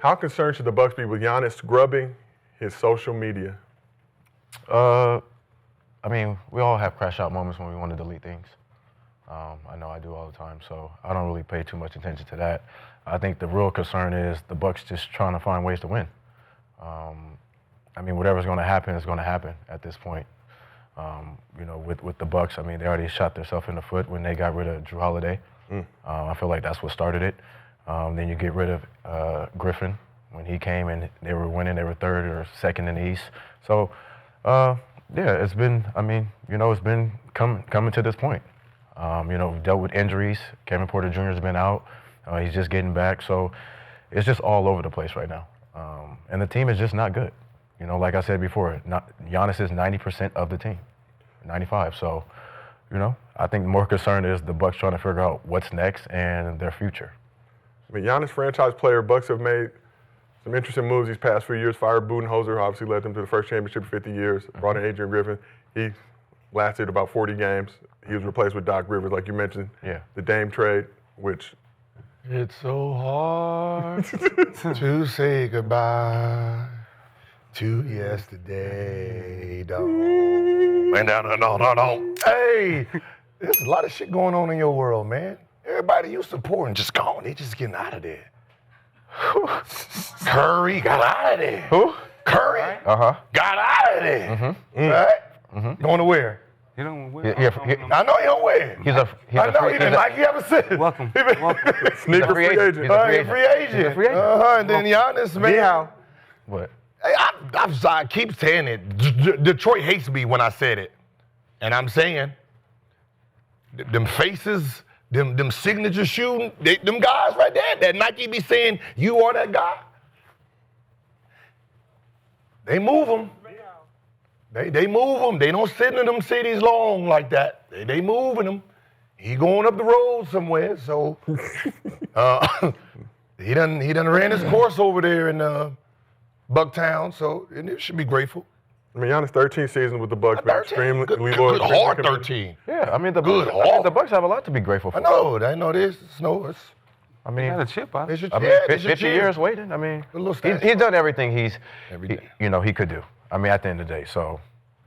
How concerned should the Bucks be with Giannis scrubbing his social media? I mean, we all have crash out moments when we want to delete things. I know I do all the time, so I don't really pay too much attention to that. I think the real concern is the Bucks just trying to find ways to win. I mean, whatever's going to happen is going to happen at this point. You know, with the Bucks, I mean, they already shot themselves in the foot when they got rid of Drew Holiday. I feel like that's what started it. Then you get rid of Griffin when he came and they were winning. They were third or second in the East. So, yeah, it's been. I mean, you know, it's been coming to this point. You know, we've dealt with injuries. Kevin Porter Jr. has been out. He's just getting back. So, it's just all over the place right now. And the team is just not good. You know, like I said before, Giannis is 90% of the team, 95. So, you know, I think the more concern is the Bucks trying to figure out what's next and their future. I mean, Giannis, franchise player. Bucks have made some interesting moves these past few years. Fired Budenholzer, obviously led them to the first championship in 50 years. Brought in Adrian Griffin. He lasted about 40 games. He was replaced with Doc Rivers, like you mentioned. Yeah. The Dame trade, which. It's so hard to say goodbye to yesterday, dog. Hey, there's a lot of shit going on in your world, man. Everybody you supporting just gone. They just getting out of there. Curry got out of there. Who? Curry got out of there. Right? Going to where? He don't win. I know he don't win. He's a he didn't like you ever said. Welcome. Sneaker free agent. He's a free agent. Free agent. Free agent. And then Giannis, man. What? Hey, I keep saying it. Detroit hates me when I said it. And I'm saying, them faces, them signature shooting, them guys right there, that Nike be saying, you are that guy. They move them. They move them. They don't sit in them cities long like that. They moving them. He going up the road somewhere, so he done ran his course over there in Bucktown, so it should be grateful. I mean, Giannis' 13th season with the Bucks, been extremely good hard 13. Yeah, I mean the Bucks have a lot to be grateful for. I know this. I mean, Got a chip on. 50 years waiting. I mean, he's done everything he could do. I mean, at the end of the day. So,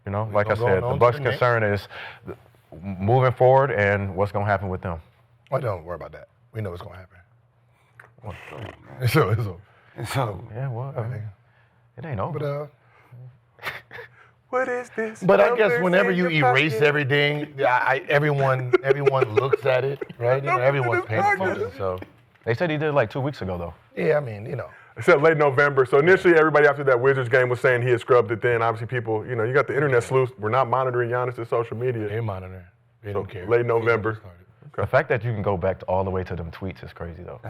you know, like I said, the Bucks' concern is moving forward and what's going to happen with them. Well, don't worry about that. We know what's going to happen. It's over. Yeah, well, I mean, it ain't over. But what is this? But I guess whenever you erase everything, everyone looks at it, right? You know, everyone's paying attention. So they said he did it like 2 weeks ago, though. Yeah, I mean, you know. It said late November. So initially, everybody after that Wizards game was saying he had scrubbed it. Then obviously, people, you know, you got the internet sleuths. We're not monitoring Giannis' social media. They're monitoring. They don't care. Late November. The fact that you can go back all the way to them tweets is crazy, though.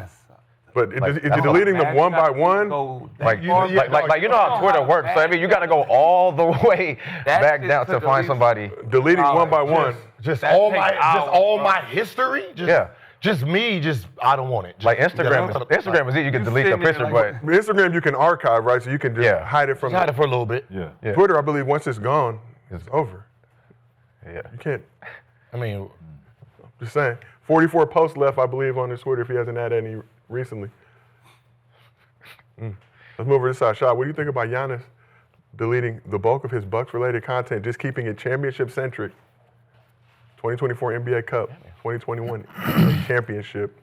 But is you deleting them one by one? Like you know how Twitter works. So I mean, you got to go all the way back down to find somebody. Deleting one by one. Just all my history. Just me. I don't want it. Like Instagram is easy. You can delete the picture, but Instagram you can archive, right? So you can just hide it from. Hide it for a little bit. Yeah. Twitter, I believe, once it's gone, it's over. Yeah. You can't. I mean, just saying. 44 posts left, I believe, on his Twitter if he hasn't had any recently. Let's move over to this side. Shot, what do you think about Giannis deleting the bulk of his Bucks-related content, just keeping it championship-centric? 2024 NBA Cup, 2021 championship.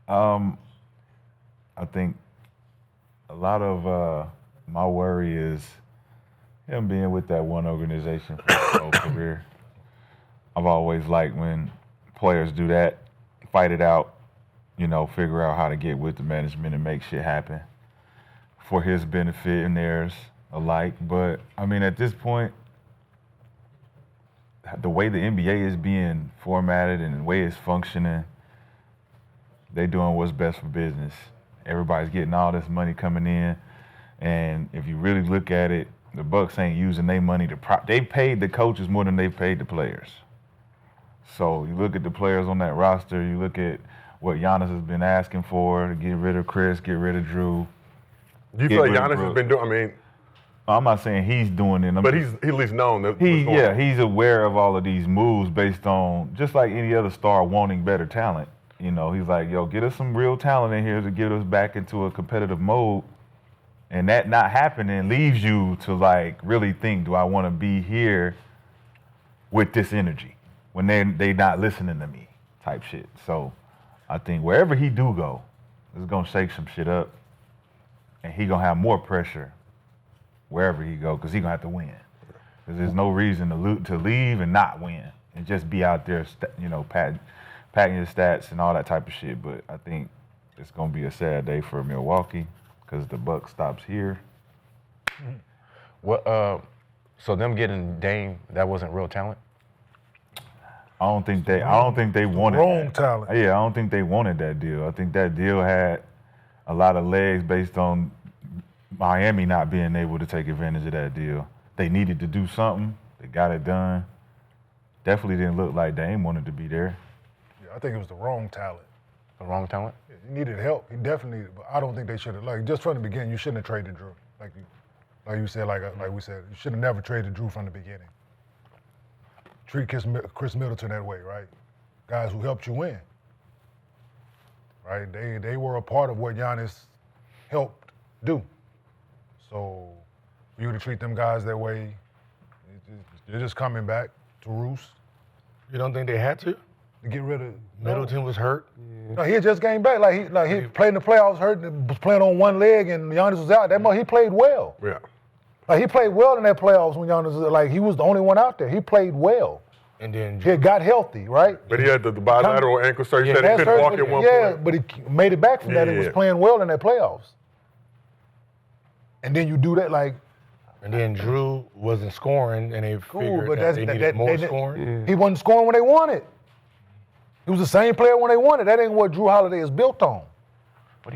I think a lot of my worry is him being with that one organization for his whole career. I've always liked when players do that, fight it out, you know, figure out how to get with the management and make shit happen for his benefit and theirs alike. But, I mean, at this point, the way the NBA is being formatted and the way it's functioning, they doing what's best for business. Everybody's getting all this money coming in, and if you really look at it, the Bucks ain't using their money they paid the coaches more than they paid the players. So you look at the players on that roster, you look at what Giannis has been asking for to get rid of Chris, get rid of Drew. Do you feel like Giannis has been doing, I mean... I'm not saying he's doing it. But he's at least known that he's aware of all of these moves based on, just like any other star wanting better talent. You know, he's like, yo, get us some real talent in here to get us back into a competitive mode. And that not happening leaves you to like really think, do I want to be here with this energy when they not listening to me type shit. So I think wherever he do go, it's gonna shake some shit up, and he gonna have more pressure wherever he go because he gonna have to win. Because there's no reason to leave and not win and just be out there, packing your stats and all that type of shit. But I think it's gonna be a sad day for Milwaukee because the buck stops here. What? So them getting Dame, that wasn't real talent. I don't think they wanted Wrong that. talent. Yeah, I don't think they wanted that deal. I think that deal had a lot of legs based on Miami not being able to take advantage of that deal. They needed to do something. They got it done. Definitely didn't look like Dame wanted to be there. Yeah, I think it was the wrong talent. The wrong talent. He needed help. He definitely needed, but I don't think they should have. Like, just from the beginning, you shouldn't have traded Drew. Like you said, like we said, you should have never traded Drew from the beginning. Treat Chris Middleton that way, right? Guys who helped you win, right? They were a part of what Giannis helped do. So for you to treat them guys that way, they're just coming back to roost. You don't think they had to? To get rid of Middleton was hurt. No, he had just came back. He played in the playoffs, hurt, and was playing on one leg, and Giannis was out. He played well. Yeah. Like, he played well in that playoffs when Giannis was, like, he was the only one out there. He played well. And then He had got healthy, right? But he had the bilateral ankle surgery. He said he That's couldn't walk hurt, in one yeah, point. but he made it back from that and was Yeah. playing well in that playoffs. And then you do that, like, and then Drew wasn't scoring, and they figured but that they needed more they- scoring. he wasn't scoring when they wanted. He was the same player when they wanted. That ain't what Drew Holiday is built on.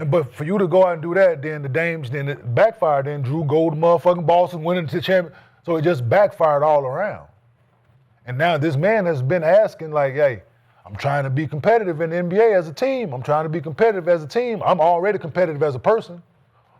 But for you to go out and do that, then the Dames, then it backfired. Then Drew go to motherfucking Boston, winning the champion. So it just backfired all around. And now this man has been asking, like, hey, I'm trying to be competitive in the NBA as a team. I'm trying to be competitive as a team. I'm already competitive as a person.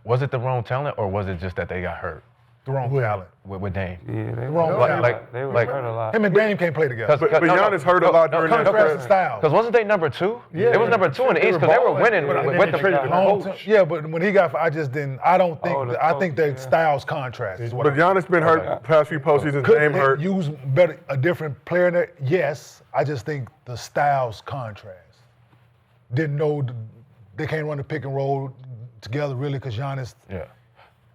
Was it the wrong talent, or was it just that they got hurt The wrong talent. with Dame? Yeah, they Wrong were talent. they were like- hurt a lot. Him and Dame can't play together. But Giannis hurt a lot during that Contrast stretch. style. Because wasn't they number 2? Yeah. It was number 2 in the East because they were winning But with the traded coach. Yeah, but when he got, I just didn't. I don't think. Oh, the I think the coach, yeah. styles contrast. Is what But Giannis been hurt past few postseasons. could Dame they hurt. use better a different player in there? Yes, I just think the styles contrast. Didn't know they can't run the pick and roll together really because Giannis. Yeah.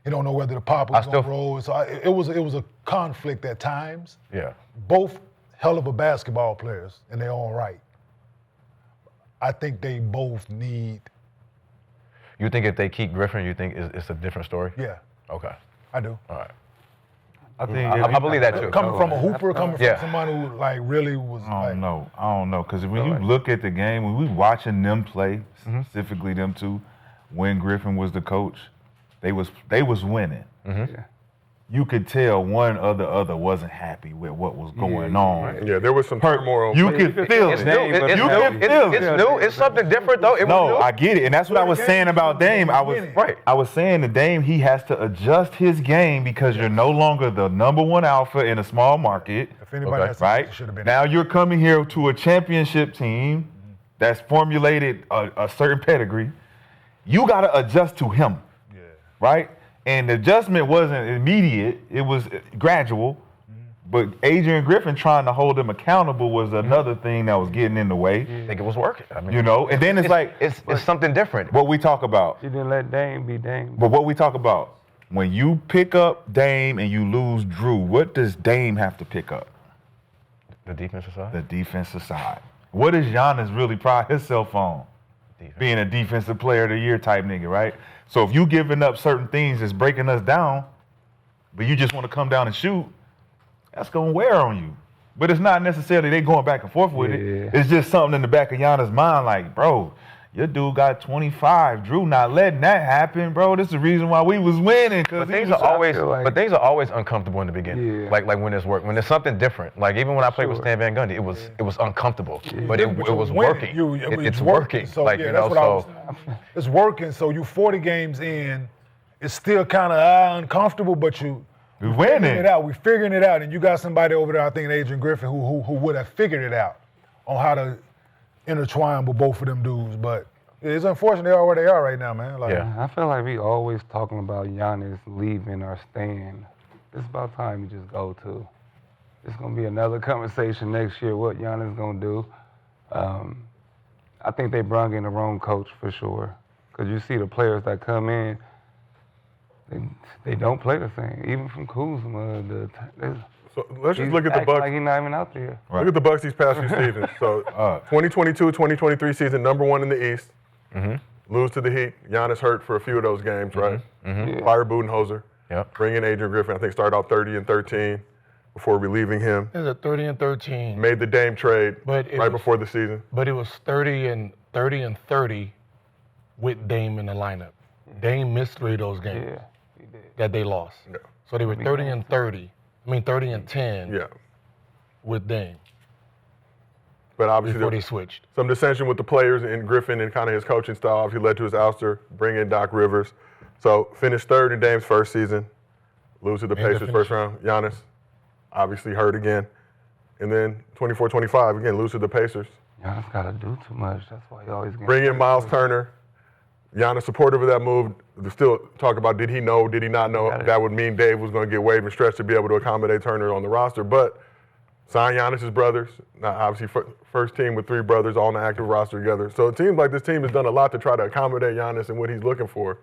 You don't know whether the pop was going to roll. So it was a conflict at times. Yeah. Both hell of a basketball players in their own right. I think they both need. You think if they keep Griffin, you think it's a different story? Yeah, Okay. I do. All right. I think I believe that too. Coming from a hooper, coming from Yeah. somebody who like really was I like. don't know, because when you look at the game, when we watching them play, specifically them two, when Griffin was the coach, they was winning. Yeah. You could tell one or the other wasn't happy with what was going on. Yeah, there was some turmoil. You could feel It's it. new. You It's could feel It's it. new. It's something different though. It was No, new. I get it, and that's what I was saying about Dame. I was saying to Dame, he has to adjust his game because you're no longer the number one alpha in a small market. If anybody has Right? it should have been. Now you're coming here to a championship team that's formulated a certain pedigree. You got to adjust to him, Yeah. right? And the adjustment wasn't immediate; it was gradual. But Adrian Griffin trying to hold him accountable was another thing that was getting in the way. I think it was working. I mean, You know, and then it's like it's something different. what we talk about. She didn't let Dame be Dame. But what we talk about, when you pick up Dame and you lose Drew, what does Dame have to pick up? The defensive side. The defensive side. What does Giannis really pride himself on? Defense. Being a defensive player of the year type nigga, right? So if you giving up certain things that's breaking us down, but you just want to come down and shoot, that's gonna wear on you. But it's not necessarily they going back and forth with it. Yeah. It's just something in the back of Giannis' mind, like, bro, your dude got 25. Drew not letting that happen, bro. This is the reason why we was winning. But things are always uncomfortable in the beginning. Yeah. Like when it's work, when there's something different. Like even when I played with Sure. Stan Van Gundy, it was uncomfortable, but it you're was winning. working. It's It's working. So Like yeah, you that's know, what I was. It's working. So you 40 games in, it's still kind of uncomfortable, but you. We Figuring winning. it out. We're figuring it out, and you got somebody over there. I think Adrian Griffin, who would have figured it out on how to intertwined with both of them dudes. But it's unfortunate they are where they are right now, man. Like, Yeah. I feel like we always talking about Giannis leaving or staying. It's about time you just go to. It's gonna be another conversation next year. What Giannis gonna do? I think they brought in the wrong coach for sure. Cause you see the players that come in, they don't play the same. Even from Kuzma, So let's just look at the act Bucks. like he's not even out there. Look at the Bucks these past few seasons. So 2022-2023 season, #1 in the East. Lose to the Heat. Giannis hurt for a few of those games, right? Yeah. Fire Budenholzer. Yep. Bring in Adrian Griffin. I think started out 30-13 before relieving him. It was at 30-13. Made the Dame trade But it right was- before the season. But it was 30-30 with Dame in the lineup. Dame missed 3 of those games Yeah, he did. that they lost. Yeah. So they were 30-30. 30-10 Yeah. with Dame But obviously before there they switched. some dissension with the players and Griffin and kind of his coaching style obviously led to his ouster. Bring in Doc Rivers. So finished third in Dame's first season. Lose to the And the Pacers first round. Giannis obviously hurt again. And then 24-25 again, lose to the Pacers. Giannis gotta do too much. That's why he always Bring in Miles Turner. Giannis supportive of that move. There's still talk about did he know, did he not know that would mean Dave was going to get waived and stretched to be able to accommodate Turner on the roster. But sign Giannis's brothers. Now, obviously, first team with 3 brothers all on the active roster together. So it seems like this team has done a lot to try to accommodate Giannis and what he's looking for.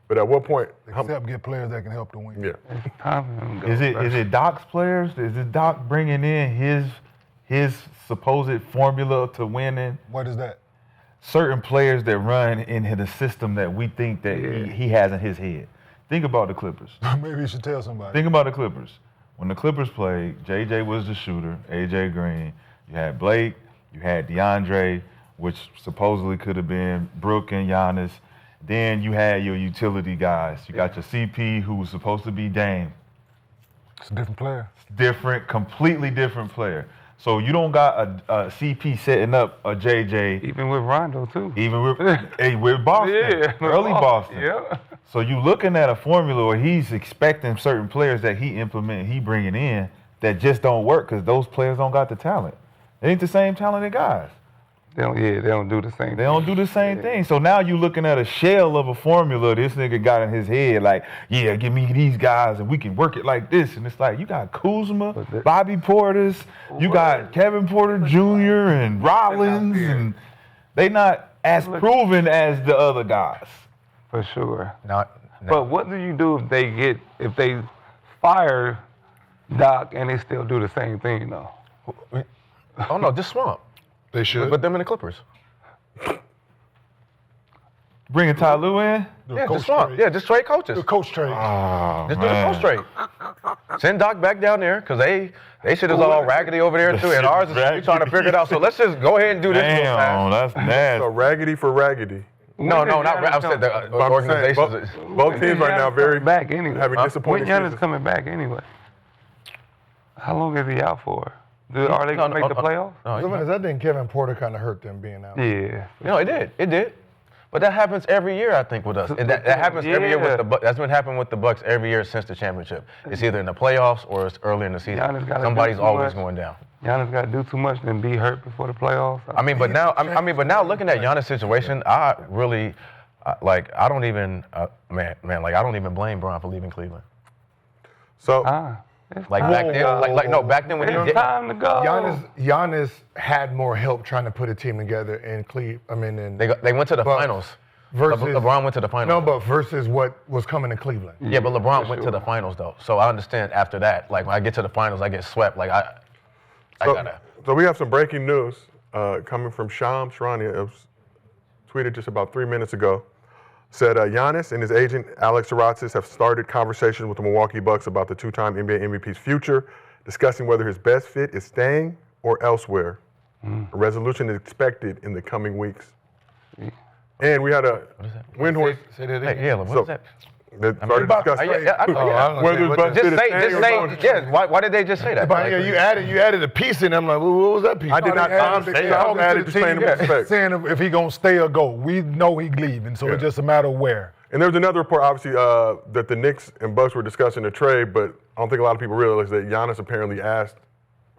But at what point? except get players that can help to win. Yeah. It's time for him to go. Is it Doc's players? Is it Doc bringing in his supposed formula to winning? What is that? Certain players that run into the system that we think that he has in his head. Think about the Clippers. Maybe you should tell somebody. Think about the Clippers. When the Clippers played, JJ was the shooter, AJ Green. You had Blake, you had DeAndre, which supposedly could have been Brook and Giannis. Then you had your utility guys. You got your CP, who was supposed to be Dame. It's a different player. Different, completely different player. So you don't got a CP setting up a JJ, Even with Rondo too. even with Boston, early Boston. Yeah. So you looking at a formula where he's expecting certain players that he bringing in that just don't work because those players don't got the talent. They ain't the same talented guys. They don't do the same They don't do the same thing. So now you looking at a shell of a formula this nigga got in his head, like, yeah, give me these guys and we can work it like this. And it's like, you got Kuzma, Bobby Portis, you got Kevin Porter Jr. and Rollins, and they not as proven as the other guys. For sure. Not. But what do you do if they fire Doc and they still do the same thing though? Oh no, just swamp. They should. Put them in the Clippers. Bringing Ty Lue in? Yeah, just swamp. Yeah, just trade coaches. The coach trade. Oh, Just do the coach trade. Send Doc back down there because they shit is all raggedy over there too, and ours is we trying to figure it out. So let's just go ahead and do this. real damn, fast. that's nasty. So raggedy for raggedy. No, When not Giannis I said the But I'm saying organizations. both teams right now very back anyway. having disappointing When Giannis seasons. coming back anyway? How long is he out for? Are they gonna make the playoffs? I think Kevin Porter kind of hurt them being out. Yeah. No, it did. But that happens every year, I think, with us. And that happens every year with the Bucks. That's been happening with the Bucks every year since the championship. It's either in the playoffs or it's early in the season. Giannis gotta Somebody's do too always much. going down. Giannis got to do too much and be hurt before the playoffs. But now looking at Giannis' situation, I really, I don't even, I don't even blame Bron for leaving Cleveland. So It's Like time back to then, go. back then when he It's did. time to go. Giannis had more help trying to put a team together in Cleveland. They went to the But finals. versus LeBron went to the finals. No, but versus what was coming to Cleveland. Yeah, but LeBron went to the finals though, so I understand after that. Like when I get to the finals, I get swept. Like I gotta. So we have some breaking news coming from Shams Charania. It was tweeted just about 3 minutes ago. Said Giannis and his agent Alex Saratzis have started conversations with the Milwaukee Bucks about the two-time NBA MVP's future, discussing whether his best fit is staying or elsewhere. A resolution is expected in the coming weeks. And we had a Windhorst. Say that Hey, again. yeah, what So- is that? That started discussing whether his best Just fit is say, staying or going. yeah. Why did they just say that? But yeah, you added a piece in. I'm like, well, what was that piece? I did not. I'm saying I added to explain the respect. Saying if he gonna stay or go. We know he leaving, so it's just a matter of where. And there was another report, obviously, that the Knicks and Bucks were discussing a trade, but I don't think a lot of people realize that Giannis apparently asked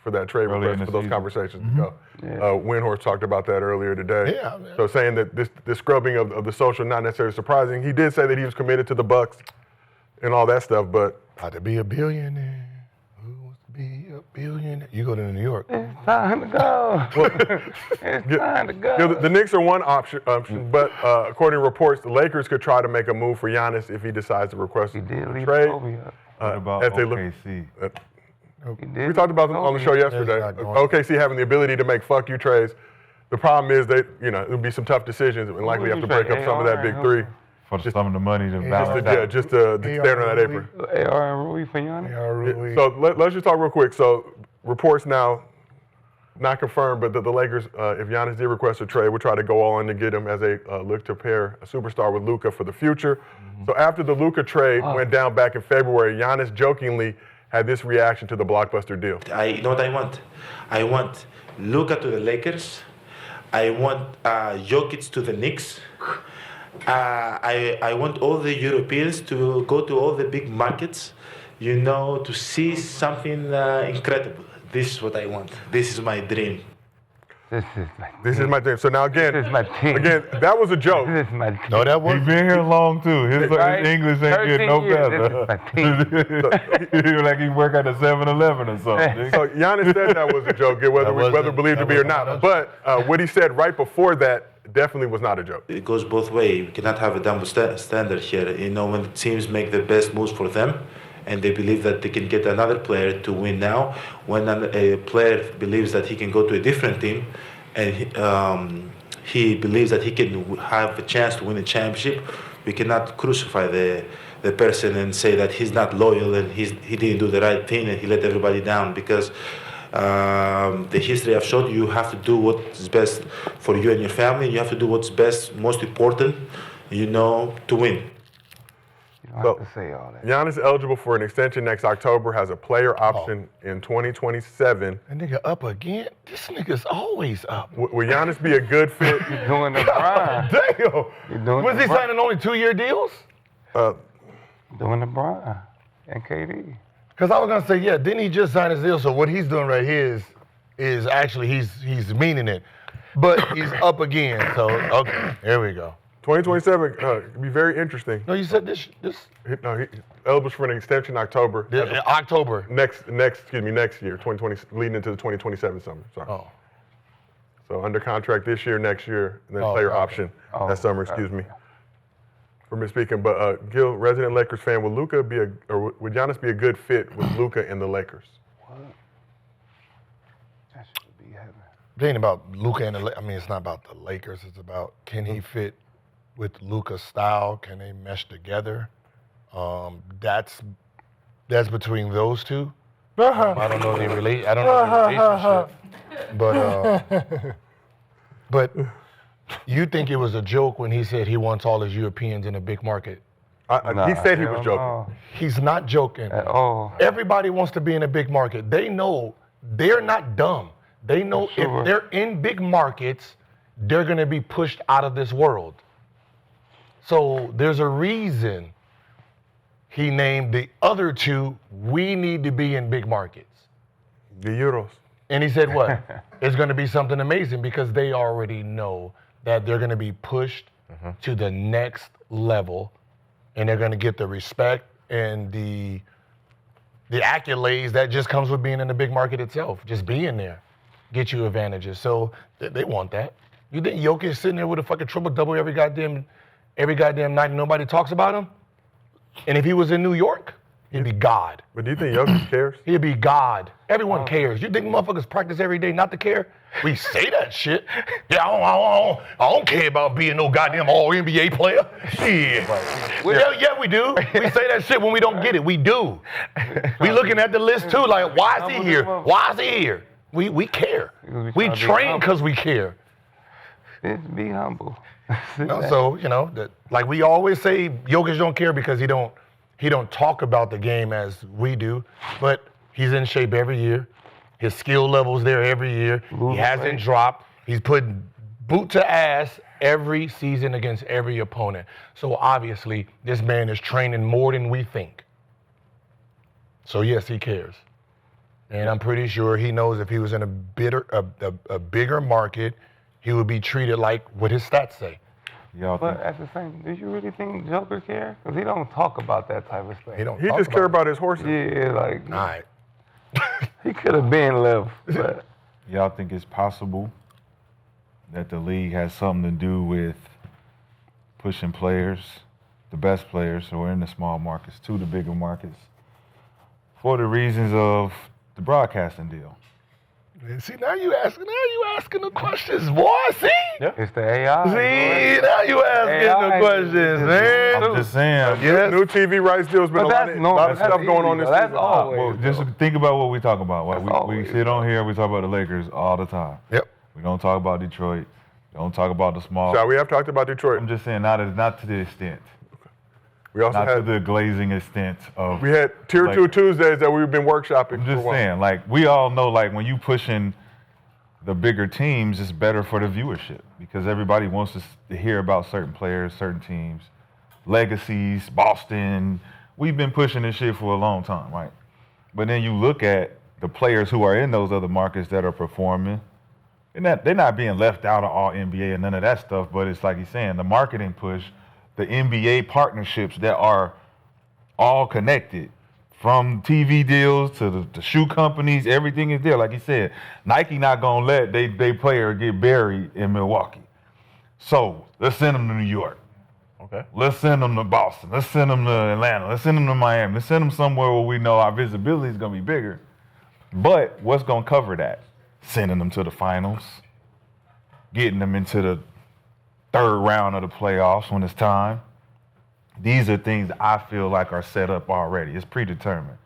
for that trade Early in request the for those season. conversations to go. Windhorst talked about that earlier today. Yeah, man. So saying that this scrubbing of the social not necessarily surprising. He did say that he was committed to the Bucks and all that stuff, but About to be a billionaire. Who wants to be a billionaire? You go to New York. It's time to go. It's time to go. you know, the Knicks are one option, but according to reports, the Lakers could try to make a move for Giannis if he decides to request He a did leave trade. Kobe up. What about as they look- OKC? He did We talked about them on the show yesterday. not going. OKC having the ability to make fuck you trades. The problem is that it'll be some tough decisions and likely have to break up some of that big three. For some of the money to Just balance to, out. just to stand on that apron. AR and Rui for Giannis. So let's just talk real quick. So reports now, not confirmed, but the Lakers, if Giannis did request a trade, will try to go all in to get him as they look to pair a superstar with Luka for the future. So after the Luka trade went down back in February, Giannis jokingly had this reaction to the blockbuster deal. You know what I want? I want Luka to the Lakers. I want Jokic to the Knicks. I want all the Europeans to go to all the big markets, to see something incredible. This is what I want. This is my dream. This is my This is my team. So now This is my team. again, that was a joke. This is my team. No, that He was. been here long too. His Right? English ain't 13 getting no years, better. this is my He like he work at a 7-Eleven or something. So Giannis said that was a joke, whether believed to be or not. But what he said right before that definitely was not a joke. It goes both ways. We cannot have a double standard here. When the teams make the best moves for them, and they believe that they can get another player to win now, when a player believes that he can go to a different team, and he believes that he can have a chance to win a championship, we cannot crucify the person and say that he's not loyal and he didn't do the right thing and he let everybody down, because the history I've showed you have to do what is best for you and your family. You have to do what's best, most important, to win. You don't have to say all that. Giannis eligible for an extension next October, has a player option in 2027. That nigga up again? This nigga's always up. Will Giannis be a good fit? You're doing the grind. Damn. You're doing Was the he grind. signing only 2-year deals? Doing the grind. And KD. Because I was gonna say, yeah, didn't he just sign his deal? So what he's doing right here is actually he's meaning it, but he's up again. So okay, here we go. 2027 could be very interesting. No, you said this No, he eligible for an extension in October. October. Next year, 2020, leading into the 2027 summer. Sorry. Oh, So under contract this year, next year, and then Oh, player okay. option Oh, that summer. Excuse me for misspeaking. But Gil, resident Lakers fan, would would Giannis be a good fit with Luka and the Lakers? That should be heaven. it ain't about Luka and it's not about the Lakers. It's about, can he fit with Luka's style? Can they mesh together? That's between those two. I don't know the relationship, but you think it was a joke when he said he wants all his Europeans in a big market? He said he was hell joking. no. He's not joking. At all. Everybody wants to be in a big market. They know they're not dumb. They know Sure. if they're in big markets, they're going to be pushed out of this world. So there's a reason he named the other two, we need to be in big markets. The Euros. And he said what? It's going to be something amazing because they already know that they're going to be pushed to the next level, and they're going to get the respect and the accolades that just comes with being in the big market itself. Just being there get you advantages. So they want that. You think Jokic sitting there with a fucking triple-double every goddamn night and nobody talks about him? And if he was in New York, he'd be God. But do you think Jokic cares? He'd be God. Everyone cares. You think motherfuckers practice every day not to care? We say that shit. Yeah, I don't care about being no goddamn all-NBA player. Shit. Yeah, we do. We say that shit when we don't get it. We do. We looking at the list too, like, why is he here? Why is he here? We care. We train because we care. Just be humble. So, that, like we always say, Jokic don't care because he don't talk about the game as we do, but he's in shape every year. His skill level's there every year. He hasn't dropped. He's putting boot to ass every season against every opponent. So obviously, this man is training more than we think. So yes, he cares. And I'm pretty sure he knows if he was in a bigger market, he would be treated like what his stats say. Y'all But think at the same, do you really think Joker cares? Because he don't talk about that type of stuff. He don't. He talk just care it. about his horses. Yeah, like All right. he could have been left. But y'all think it's possible that the league has something to do with pushing players, the best players who are in the small markets to the bigger markets for the reasons of the broadcasting deal? See, now you asking the questions, boy. See? it's the AI. See, now you asking the questions, man. I'm just saying. Yes. New TV rights deal's been But a lot that's of, normal. lot of That's stuff going on easy, this though. That's season. always. Well, just think about what we talk about. That's We always, sit on here, we talk about the Lakers all the time. Yep. We don't talk about Detroit. We don't talk about the small. So we have talked about Detroit. I'm just saying, not to the extent. We also Not to had the glazing extent of. we had Tier like- 2 Tuesdays that we've been workshopping. I'm for a just while. saying, like, we all know, like, when you pushing the bigger teams, it's better for the viewership because everybody wants to hear about certain players, certain teams, legacies, Boston. We've been pushing this shit for a long time, right? But then you look at the players who are in those other markets that are performing, and they're not being left out of all NBA and none of that stuff, but it's like he's saying, the marketing push, the NBA partnerships that are all connected, from TV deals to the shoe companies, everything is there. Like he said, Nike not gonna let they player get buried in Milwaukee. So let's send them to New York. Okay. Let's send them to Boston. Let's send them to Atlanta. Let's send them to Miami. Let's send them somewhere where we know our visibility is gonna be bigger. But what's gonna cover that? Sending them to the finals, getting them into the third round of the playoffs when it's time. These are things I feel like are set up already. It's predetermined.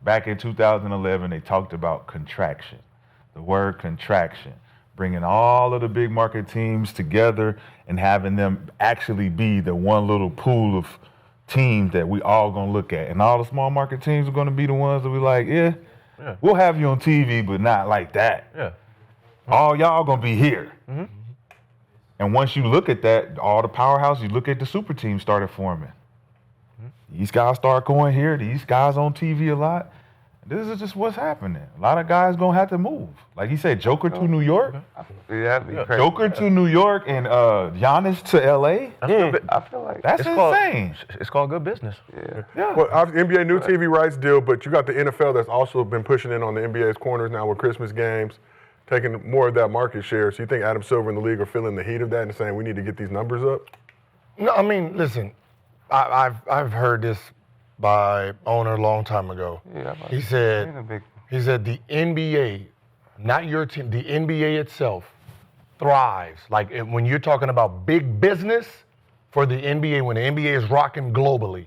Back in 2011, they talked about contraction. The word contraction, bringing all of the big market teams together and having them actually be the one little pool of teams that we all gonna look at. And all the small market teams are gonna be the ones that we like, yeah, we'll have you on TV, but not like that. Yeah. All y'all gonna be here. And once you look at that, all the powerhouse, you look at the super teams started forming. These guys start going here. These guys on TV a lot. This is just what's happening. A lot of guys gonna have to move. Like he said, Joker to New York, Yeah, that'd be crazy. Joker to New York, and Giannis to LA. I feel like That's insane. It's called good business. yeah. Well, obviously, NBA new TV rights deal, but you got the NFL that's also been pushing in on the NBA's corners now with Christmas games, taking more of that market share. So you think Adam Silver and the league are feeling the heat of that and saying we need to get these numbers up? No, I mean, listen, I've heard this by owner a long time ago. Yeah, He being a said big. the NBA, not your team, the NBA itself thrives. Like when you're talking about big business for the NBA, when the NBA is rocking globally,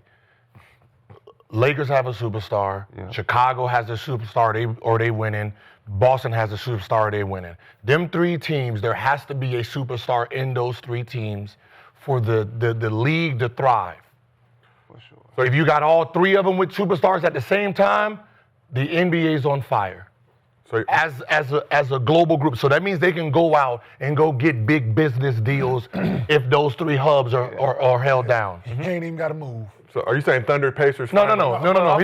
Lakers have a superstar. Yeah. Chicago has a superstar, they winning. Boston has a superstar, they winning. Them three teams, there has to be a superstar in those three teams for the league to thrive. For sure. So if you got all three of them with superstars at the same time, the NBA is on fire So as a global group. So that means they can go out and go get big business deals if those three hubs are held down. He ain't even got to move. So are you saying Thunder Pacers? No. He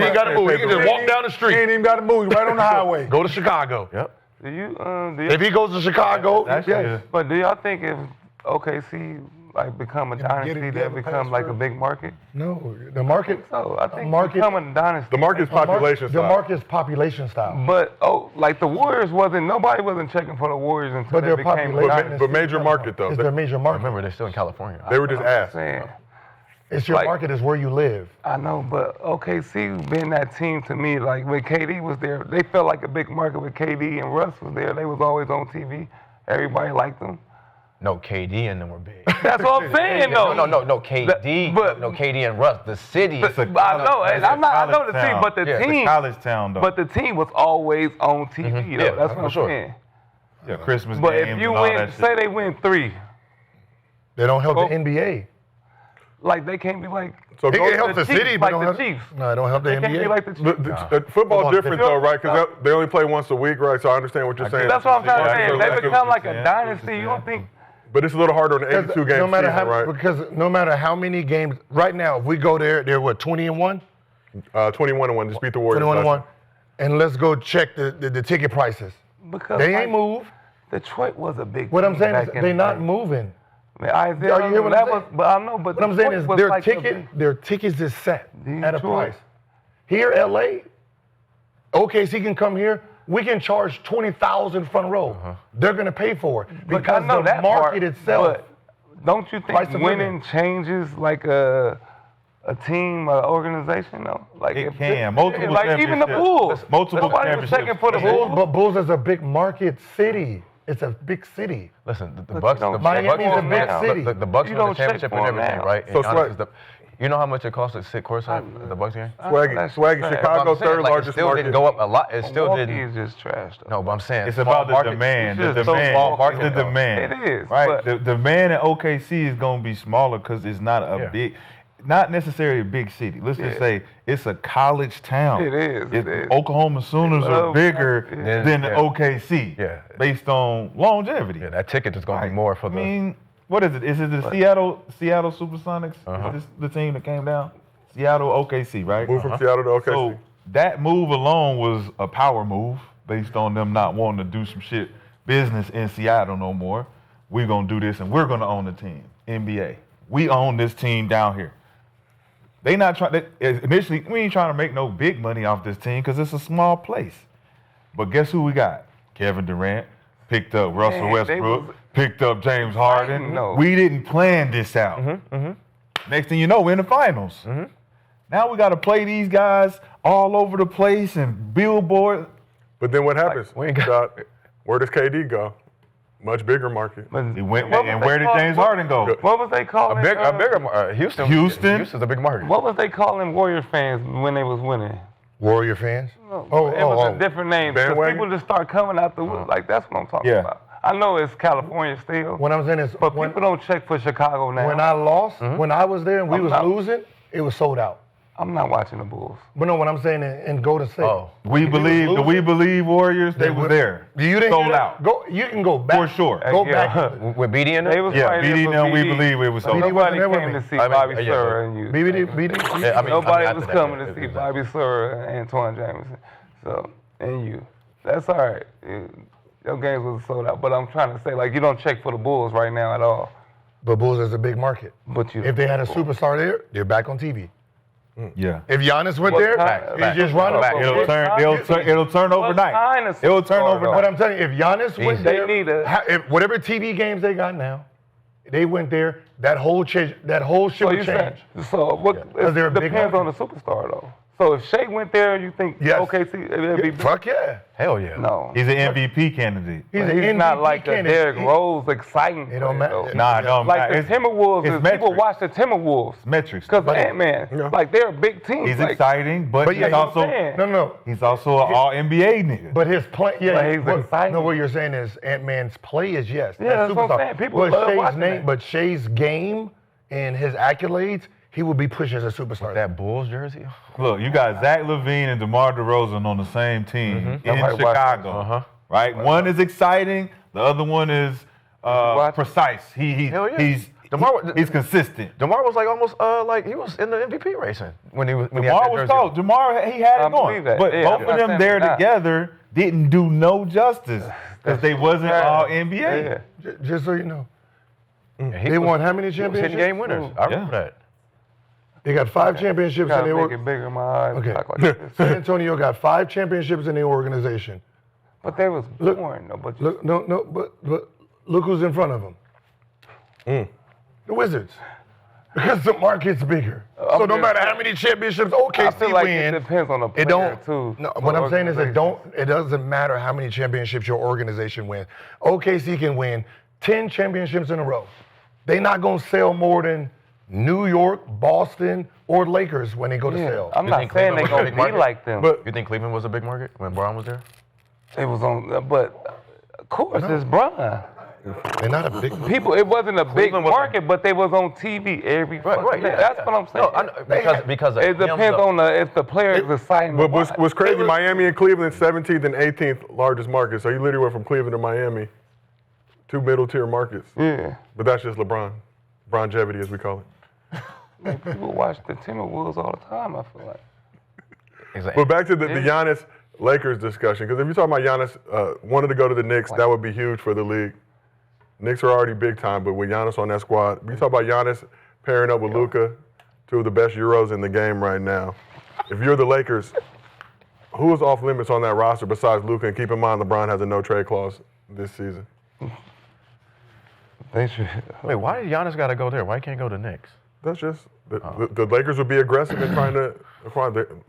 ain't got to move. He can just walk down the He street, ain't even got to move. He's right on the highway. go to Chicago. Yep. Do you? If he goes to Chicago, yes. But do y'all think if OKC like become a Get it dynasty, together, they become like a Pastor. big market? No, the market. So I think market- become a dynasty. The market's population The style. market's population style. But like the Warriors nobody wasn't checking for the Warriors until But they their became a population- dynasty. But major market though. It's their major market. Remember, they're still in California. They were just asked. Saying. It's your like- market is where you live. I know, but OKC being that team to me, like when KD was there, they felt like a big market with KD and Russ was there. They was always on TV. Everybody liked them. No, KD and them were big. That's what I'm saying, though. No, KD. But- no, KD and Russ. The city. But I know, and I know the team, but the Yeah, it's a team, College town though. but the team was always on TV. Though. Yeah, That's what for I'm sure. saying. yeah, Christmas But games if you and all win, that say shit. they win 3, They don't help Go- the NBA. like they can't be like. So It go- helps the Chiefs, city, like but the don't help. Chiefs. No, it don't help the They can't be NBA. like the Chiefs. Football's different though, right? different. Because they only play once a week, right? So I understand what you're saying. That's what I'm trying to Yeah, say. so If they like- become like a saying. dynasty, you don't think? But it's a little harder on the 82 game no matter season, how, right? because no matter how many games, right now, if we go there, they're what, 20-1? 21-1, just beat the Warriors. 21-1. and let's go check the ticket prices. Because They like, ain't moved. Detroit was a big. What I'm team saying back is in they're the not day. moving. I mean, Isaiah, Are you hear what I'm saying? but I know, but What I'm saying Detroit is was their like their tickets is set at a Detroit. price. Here, LA, OKC can come here. We can charge 20,000 front row. They're gonna pay for it But because I know the that market part, itself. But don't you Price think of winning living. changes like a team, an organization though? Like It if can. Multiple like even the championships. Bulls. Multiple Nobody was checking championships. for the Bulls. But Bulls is a big market city. It's a big city. Listen, the But Bucks. you The don't Bucks check Miami's for a them big now. city. The Bucks You won the don't check championship for and them everything, now. right? And So Giannis Swag- is you know how much it costs to sit courtside at the Bucks game? Swaggy, That's Swaggy, trash. Chicago, I'm saying, third like, largest it still market. didn't go up a lot. It still Milwaukee didn't. is just trash though. No, but I'm saying It's small about the market- demand. It's The just so demand. small market, The though. demand. It is, Right. but- The demand in OKC is going to be smaller because it's not a Yeah. big, not necessarily a big city. Let's just say it's a college town. It is, it is. Oklahoma Sooners are Love- bigger Yeah. than the Yeah. OKC. Yeah. Based on longevity. Yeah, that ticket is going to Right. be more for the. I mean, what is it? Is it the Seattle Supersonics? Is this the team that came down? Seattle OKC, right? Move from Seattle to OKC. So that move alone was a power move based on them not wanting to do some shit business in Seattle no more. We're going to do this and we're going to own the team. NBA. We own this team down here. They not trying. Initially, we ain't trying to make no big money off this team because it's a small place. But guess who we got? Kevin Durant picked up Russell Man, they Westbrook, was picked up James Harden. No. We didn't plan this out. Next thing you know, we're in the finals. Now we got to play these guys all over the place and billboard. But then what happens? we ain't got- Doc? Where does KD go? Much bigger market. But He went, what was and they where did call- James Harden go? What was they calling? a bigger Houston. Houston? Houston's a big market. What was they calling Warrior fans when they was winning? Warrior fans? It was a different name. Because Bandwagon? people just start coming out the woods. Like, that's what I'm talking Yeah. about. I know it's California still, What I'm saying is, but when, people don't check for Chicago now. when I lost, when I was there and we I'm was not- losing, it was sold out. I'm not watching the Bulls. But no, what I'm saying in Golden State. Oh. We believe, the We Believe Warriors, they were there. You didn't Sold hear that? out. Go. You can go back. For sure. Go Yeah. back. With BD in They it? was Yeah, probably there BD for now, we BD. believe it was sold out. BD Nobody wasn't there came with to see me. I mean, Bobby yeah, Sura and you. BD. Yeah, I mean, Nobody after was that, coming yeah, to see it- Bobby Sura and Antoine Jameson. So, and you. That's all right. Your games was sold out. But I'm trying to say, like, you don't check for the Bulls right now at all. But Bulls is a big market. But you. If they had a superstar there, they're back on TV. Yeah. If Giannis went What there, kind- he's just running. Back. It'll turn overnight. kind of It'll turn superstar, overnight. But I'm telling you, if Giannis went They there, need a- if whatever TV games they got now, they went there, that whole shit So would you said, change. so what? Because they're a It big depends on the market. superstar though. So if Shea went there, you think Yes. OKC it'd be Fuck yeah. Hell yeah. no. He's an MVP candidate. He's But an he's not MVP like a candidate. Derrick Rose exciting. It don't player, matter. though. Nah, it don't Like matter. the Timberwolves, it's is people metrics. watch the Timberwolves Metrics. because But Ant-Man. Yeah. Like they're a big team. He's like, exciting, but But yeah, he's also saying. No. he's also an All NBA nigga. But his play, But yeah. he's exciting. No, what you're saying is Ant-Man's play is yes. Yeah, that's what I'm superstar. saying. People but love Shea's watching name, that. but Shea's game and his accolades, he would be pushed as a superstar. That Bulls jersey? Look, you got Zach LaVine and DeMar DeRozan on the same team in Nobody watched Chicago, Uh-huh. right? One is exciting, the other one is watch it? precise. Hell yeah. He's consistent. DeMar was like almost like he was in the MVP racing when he had DeMar that was jersey. cold. DeMar, he had I it going, believe that. but Yeah, both I'm of not them saying there they're not. together didn't do no justice because they wasn't Yeah. all NBA. Yeah. Just so you know, And he they was- won how many he was hitting championships? game winners. I remember that. They got 5 championships in Gotta their make work. it bigger in my eyes. Okay. Talk like this. San Antonio got 5 championships in their organization. But they was Look- born though. But Look, but look who's in front of them. The Wizards. Because the market's bigger. So no just matter how saying. many championships I OKC feel like win, it depends on the player it don't. too. No, for what I'm saying is organization. it doesn't matter how many championships your organization wins. OKC can win 10 championships in a row. They're not gonna sell more than New York, Boston, or Lakers when they go to Yeah, sell. I'm You not think saying Cleveland they was a gonna big be market? like them. But You think Cleveland was a big market when Braun was there? It was on, but of course it's Bron. they're not a big. People, it wasn't a big Cleveland was market, but they was on TV every fucking day. That's what I'm saying. No, I know, because of it him, depends though. on if the player is exciting. But to watch. what's crazy, Miami and Cleveland, 17th and 18th largest markets. So you literally went from Cleveland to Miami, 2 middle-tier markets. Yeah. But that's just LeBron. Bronjevity, as we call it. People watch the Timberwolves all the time, I feel like. Exactly. But back to the Giannis, Lakers discussion, because if you're talking about Giannis wanted to go to the Knicks, that would be huge for the league. Knicks are already big time, but with Giannis on that squad, we talk about Giannis pairing up with Luka, two of the best Euros in the game right now. If you're the Lakers, who is off limits on that roster besides Luka? And keep in mind, LeBron has a no-trade clause this season. They should. Wait, why did Giannis got to go there? Why can't he go to Knicks? That's just the Lakers would be aggressive in trying to.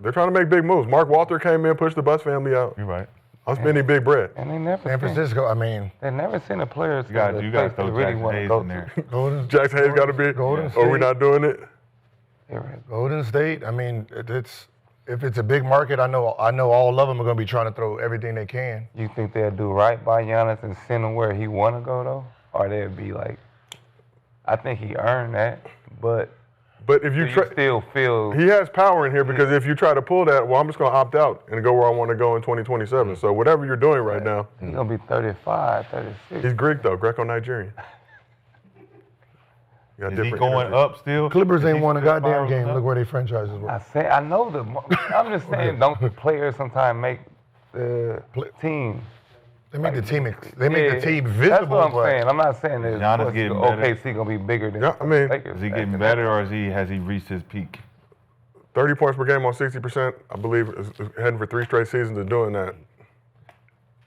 They're trying to make big moves. Mark Walter came in, pushed the Bus family out. You're right. I'm spending big bread. And they never. San Francisco, I mean, They never seen a player. You got to throw really Jackson want to Hayes go in there. Jackson Hayes got to be. Golden Or we State. not doing it? Golden State, I mean, if it's a big market, I know all of them are going to be trying to throw everything they can. You think they'll do right by Giannis and send him where he want to go though, or they'll be like, I think he earned that, but But if you still feel he has power in here because if you try to pull that, well, I'm just going to opt out and go where I want to go in 2027. So whatever you're doing right now, he's gonna be 35, 36. he's Greek though, Greco-Nigerian. Is he going up still? Clippers Is ain't he won a still goddamn spiraling game. up? Look where their franchises were. I know I'm just saying, don't the players sometimes make the team? They make the team. They make the team visible. That's what I'm but saying. I'm not saying that Giannis getting better? OKC gonna be bigger than Yeah, I mean, Lakers. Is he getting better or has he reached his peak? 30 points per game on 60%, I believe, is heading for 3 straight seasons of doing that.